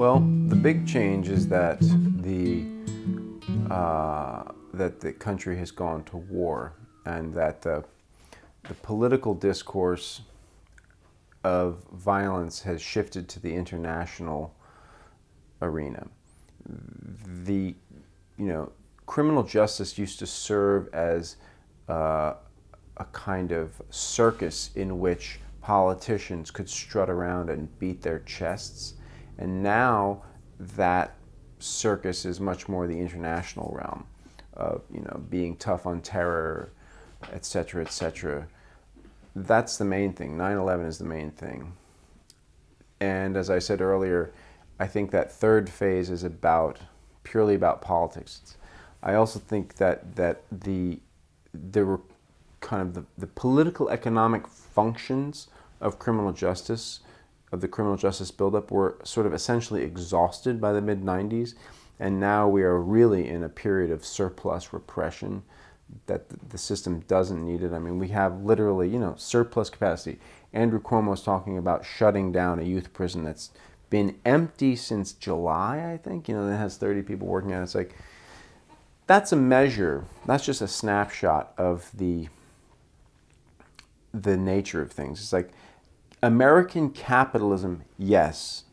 Well, the big change is that the country has gone to war, and that the political discourse of violence has shifted to the international arena. The criminal justice used to serve as a kind of circus in which politicians could strut around and beat their chests. And now that circus is much more the international realm of, being tough on terror, etc., etc. That's the main thing. 9/11 is the main thing. And as I said earlier, I think that third phase is purely about politics. I also think that there were kind of the political economic functions of criminal justice, of the criminal justice buildup, were sort of essentially exhausted by the mid-90s, and now we are really in a period of surplus repression, that the system doesn't need it. I mean, we have literally, surplus capacity. Andrew Cuomo's talking about shutting down a youth prison that's been empty since July, I think, that has 30 people working at it. It's like, that's a measure, that's just a snapshot of the nature of things. It's like, American capitalism, yes,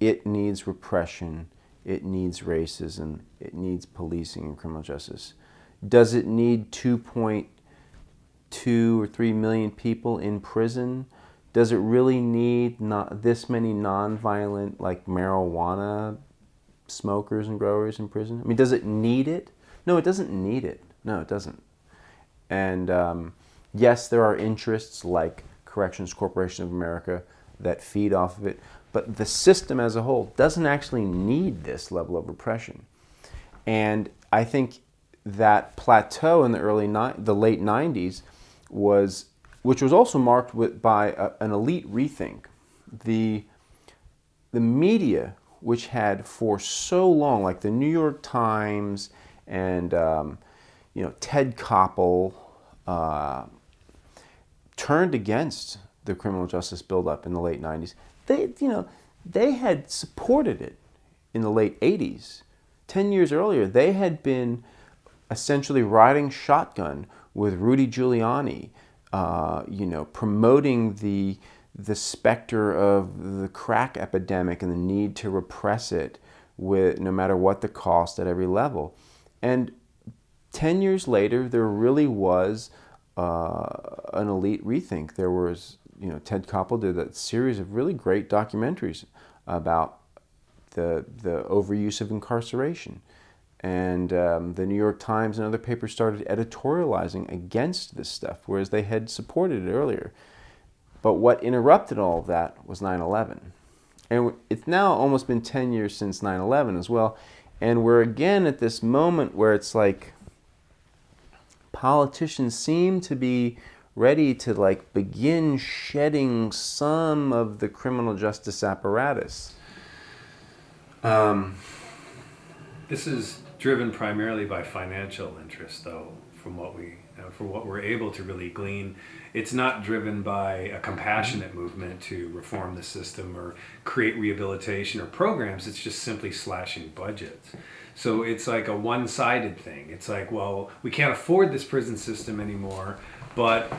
it needs repression, it needs racism, it needs policing and criminal justice. Does it need 2.2 or 3 million people in prison? Does it really need not this many nonviolent, like marijuana smokers and growers in prison? I mean, does it need it? No, it doesn't need it. No, it doesn't. And yes, there are interests like Corrections Corporation of America that feed off of it, but the system as a whole doesn't actually need this level of repression. And I think that plateau in the late 90s which was also marked by an elite rethink. The media, which had for so long, like the New York Times and Ted Koppel, turned against the criminal justice buildup in the late 90s. They had supported it in the late 80s. 10 years earlier, they had been essentially riding shotgun with Rudy Giuliani, promoting the specter of the crack epidemic and the need to repress it with no matter what the cost at every level. And 10 years later, there really was an elite rethink. There was, Ted Koppel did a series of really great documentaries about the overuse of incarceration. And the New York Times and other papers started editorializing against this stuff, whereas they had supported it earlier. But what interrupted all of that was 9/11. And it's now almost been 10 years since 9/11 as well. And we're again at this moment where it's like politicians seem to be ready to begin shedding some of the criminal justice apparatus. This is driven primarily by financial interest, though, from what we're able to really glean. It's not driven by a compassionate movement to reform the system or create rehabilitation or programs. It's just simply slashing budgets. So it's like a one-sided thing. It's like, well, we can't afford this prison system anymore, but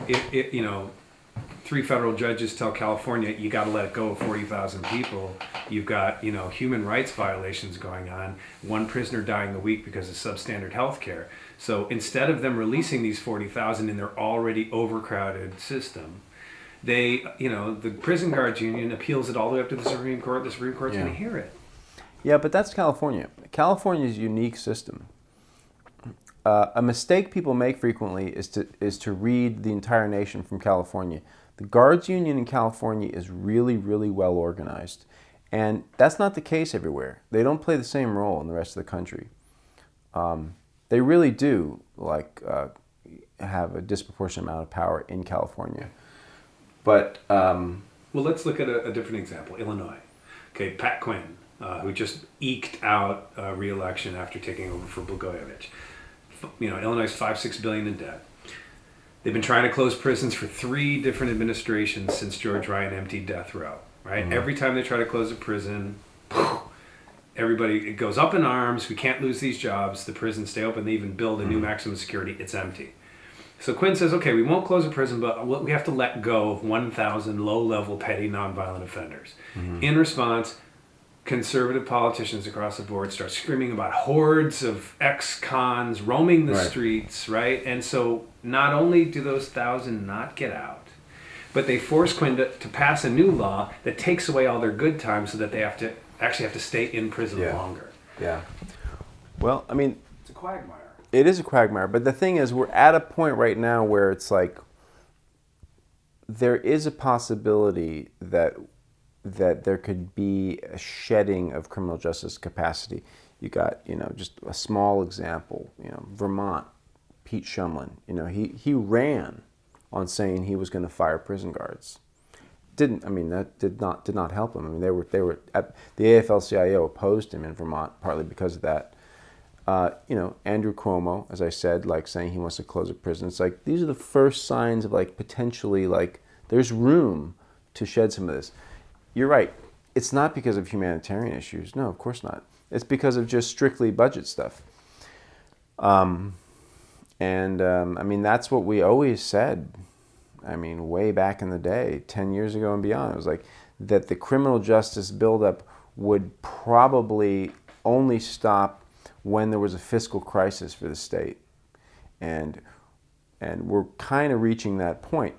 three federal judges tell California, you got to let it go of 40,000 people. You've got, human rights violations going on. One prisoner dying a week because of substandard health care. So instead of them releasing these 40,000 in their already overcrowded system, they, the prison guards union appeals it all the way up to the Supreme Court. The Supreme Court's going to hear it. Yeah, but that's California. California's unique system. A mistake people make frequently is to read the entire nation from California. The guards union in California is really, really well organized. And that's not the case everywhere. They don't play the same role in the rest of the country. They really do have a disproportionate amount of power in California. But well, let's look at a different example. Illinois. Okay, Pat Quinn, who just eked out re-election after taking over for Blagojevich. Illinois is $5-6 billion in debt. They've been trying to close prisons for 3 different administrations since George Ryan emptied death row. Right? Mm-hmm. Every time they try to close a prison, everybody, it goes up in arms. We can't lose these jobs. The prisons stay open. They even build a new maximum security. It's empty. So Quinn says, okay, we won't close a prison, but we have to let go of 1,000 low-level petty nonviolent offenders. In response, conservative politicians across the board start screaming about hordes of ex-cons roaming the streets, right? And so not only do those 1,000 not get out, but they force Quinn to pass a new law that takes away all their good time so that they actually have to stay in prison longer. Yeah. Well, I mean, It's a quagmire. it is a quagmire, but the thing is, we're at a point right now where it's like there is a possibility that there could be a shedding of criminal justice capacity. You got, just a small example, Vermont, Pete Shumlin, he ran on saying he was going to fire prison guards. That did not help him. I mean, they were at the AFL-CIO opposed him in Vermont partly because of that. Andrew Cuomo, as I said, saying he wants to close a prison. It's like these are the first signs of potentially there's room to shed some of this. You're right. It's not because of humanitarian issues. No, of course not. It's because of just strictly budget stuff. That's what we always said. Way back in the day, 10 years ago and beyond, it was that the criminal justice buildup would probably only stop when there was a fiscal crisis for the state. And we're kind of reaching that point,